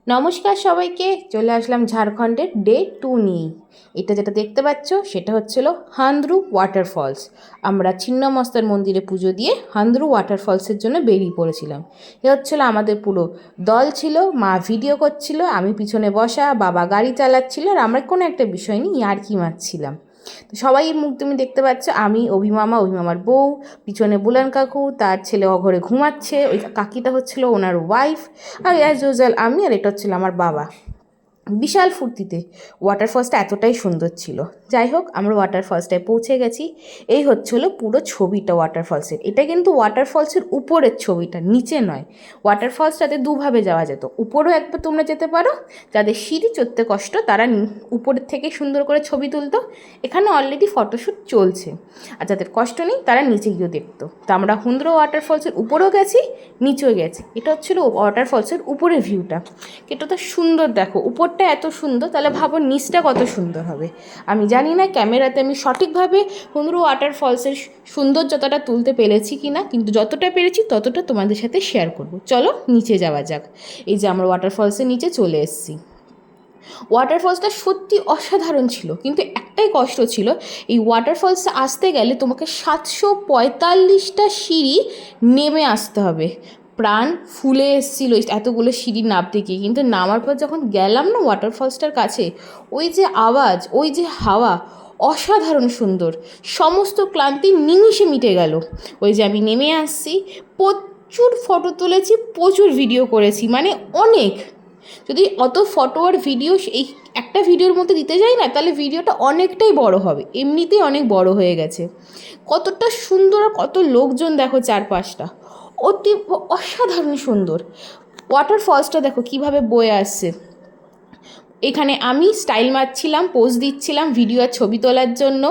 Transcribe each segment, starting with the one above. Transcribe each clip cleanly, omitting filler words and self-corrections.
নমস্কার সবাইকে, চলে আসলাম ঝাড়খণ্ডের ডে 2 নিয়েই। এটা যেটা দেখতে পাচ্ছ সেটা হচ্ছিল হান্দ্রু ওয়াটারফলস। আমরা ছিন্নমস্তার মন্দিরে পুজো দিয়ে হান্দ্রু ওয়াটারফলসের জন্য বেরিয়ে পড়েছিলাম। এ হচ্ছিলো আমাদের পুরো দল ছিল, মা ভিডিও করছিল, আমি পিছনে বসা, বাবা গাড়ি চালাচ্ছিল, আর আমরা কোনো একটা বিষয় নিয়ে ইয়ার্কি মারছিলাম। তো সবাই মুখ তুমি দেখতে পাচ্ছ, আমি অভিমামা, অভিমামার বউ, পিছনে বুলান কাকু, তার ছেলে অঘরে ঘুমাচ্ছে, ওই কাকিটা হচ্ছিল ওনার ওয়াইফ, আর অ্যাজ ইউজুয়াল আমি, আর এটা হচ্ছিল আমার বাবা। বিশাল ফুর্তিতে। ওয়াটারফলসটা এতটাই সুন্দর ছিল। যাই হোক, আমরা ওয়াটারফলসটায় পৌঁছে গেছি। এই হচ্ছিল পুরো ছবিটা ওয়াটারফলসের। এটা কিন্তু ওয়াটারফলসের উপরের ছবিটা, নিচে নয়। ওয়াটারফলসটাতে দুভাবে যাওয়া যেত, উপরেও একবার তোমরা যেতে পারো, যাদের সিঁড়ি চড়তে কষ্ট তারা উপরের থেকে সুন্দর করে ছবি তুলতো। এখানে অলরেডি ফটোশ্যুট চলছে, আর যাদের কষ্ট নেই তারা নিচে গিয়েও দেখতো। তো আমরা হান্দ্রু ওয়াটারফলসের উপরেও গেছি, নিচেও গেছি। এটা হচ্ছিল ওয়াটারফলসের উপরের ভিউটা। এটা তো সুন্দর, দেখো উপরটা এত সুন্দর, তাহলে ভাবো নিচটা কত সুন্দর হবে। আমি জানি না ক্যামেরাতে আমি সঠিকভাবে হান্দ্রু ওয়াটারফলসের সৌন্দর্যতাটা তুলতে পেরেছি কি না, কিন্তু যতটা পেরেছি ততটা তোমাদের সাথে শেয়ার করব। চলো নিচে যাওয়া যাক। এই যে আমরা ওয়াটারফলসের নিচে চলে এসেছি। ওয়াটারফলসটা সত্যি অসাধারণ ছিল, কিন্তু একটাই কষ্ট ছিল, এই ওয়াটারফলসে আসতে গেলে তোমাকে 745টা সিঁড়ি নেমে আসতে হবে। প্রাণ ফুলে এসেছিলো এতগুলো সিঁড়ি নামতে গিয়ে, কিন্তু নামার পর যখন গেলাম না ওয়াটারফলসটার কাছে, ওই যে আওয়াজ, ওই যে হাওয়া, অসাধারণ সুন্দর। সমস্ত ক্লান্তি নিমিষে মিটে গেল। ওই যে আমি নেমে আসছি, প্রচুর ফটো তুলেছি, প্রচুর ভিডিও করেছি, মানে অনেক। যদি অত ফটো আর ভিডিও এই একটা ভিডিওর মধ্যে দিতে যাই না, তাহলে ভিডিওটা অনেকটাই বড় হবে, এমনিতেই অনেক বড় হয়ে গেছে। কতটা সুন্দর, আর কত লোকজন দেখো চারপাশটা, অতি অসাধারণ সুন্দর। ওয়াটারফলসটা দেখো কীভাবে বয়ে আসছে। এখানে আমি স্টাইল মারছিলাম, পোজ দিচ্ছিলাম ভিডিও আর ছবি তোলার জন্য।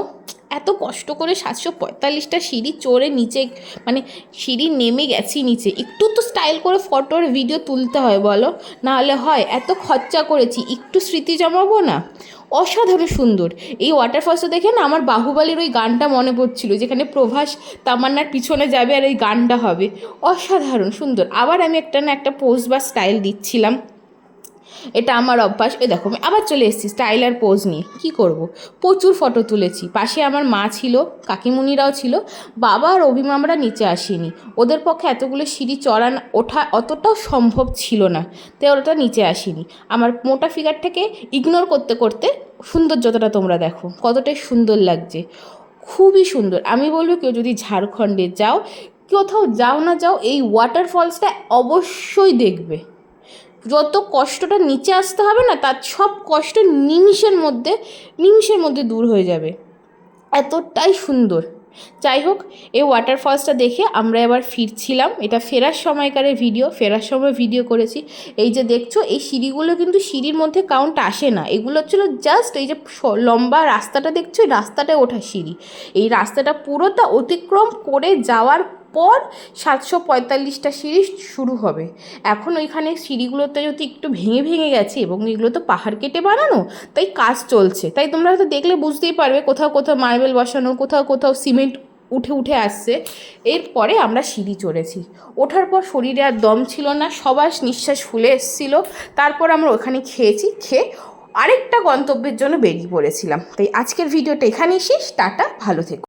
এত কষ্ট করে 745টা সিঁড়ি চড়ে নিচে, মানে সিঁড়ি নেমে গেছি নিচে, একটু তো স্টাইল করে ফটো আর ভিডিও তুলতে হয় বলো, নাহলে হয়? এত খরচা করেছি, একটু স্মৃতি জমাবো না? অসাধারণ সুন্দর। এই ওয়াটারফলসটা দেখে না আমার বাহুবলীর ওই গানটা মনে পড়ছিল, যেখানে প্রভাস তামান্নার পিছনে যাবে আর ওই গানটা হবে। অসাধারণ সুন্দর। আবার আমি একটা না একটা পোজ বা স্টাইল দিচ্ছিলাম, এটা আমার অভ্যাস। এ দেখো আমি আবার চলে এসেছি স্টাইল আর পোজ নিয়ে। কী করব, প্রচুর ফটো তুলেছি। পাশে আমার মা ছিল, কাকিমুনিরাও ছিল, বাবা আর অভিমামরা নিচে আসেনি, ওদের পক্ষে এতগুলো সিঁড়ি ওঠা অতটাও সম্ভব ছিল না, তাই ওটা নিচে আসেনি। আমার মোটা ফিগারটাকে ইগনোর করতে করতে সৌন্দর্যতাটা তোমরা দেখো, কতটাই সুন্দর লাগছে, খুবই সুন্দর। আমি বলবো কেউ যদি ঝাড়খণ্ডে যাও, কোথাও যাও না যাও, এই ওয়াটারফলসটা অবশ্যই দেখবে। যত কষ্টটা নিচে আসতে হবে না, তার সব কষ্ট নিমিষের মধ্যে দূর হয়ে যাবে, এতটাই সুন্দর। যাই হোক, এই ওয়াটারফলসটা দেখে আমরা এবার ফিরছিলাম। এটা ফেরার সময়কারের ভিডিও, ফেরার সময় ভিডিও করেছি। এই যে দেখছো, এই সিঁড়িগুলো কিন্তু সিঁড়ির মধ্যে কাউন্ট আসে না, এগুলো হচ্ছিলো জাস্ট এই যে লম্বা রাস্তাটা দেখছো, এই রাস্তাটায় ওঠা সিঁড়ি। এই রাস্তাটা পুরোটা অতিক্রম করে যাওয়ার পর 745টা সিঁড়ি শুরু হবে। এখন ওইখানে সিঁড়িগুলোতে যদি একটু ভেঙে ভেঙে গেছে, এবং এগুলো তো পাহাড় কেটে বানানো, তাই কাজ চলছে, তাই তোমরা হয়তো দেখলে বুঝতেই পারবে কোথাও কোথাও মার্বেল বসানো, কোথাও কোথাও সিমেন্ট উঠে উঠে আসছে। এরপরে আমরা সিঁড়ি চড়েছি। ওঠার পর শরীরে আর দম ছিল না, সবার নিঃশ্বাস ফুলে এসেছিলো। তারপর আমরা ওখানে খেয়েছি, খেয়ে আরেকটা গন্তব্যের জন্য বেরিয়ে পড়েছিলাম। তাই আজকের ভিডিওটা এখানেই শেষ। টাটা, ভালো থেকো।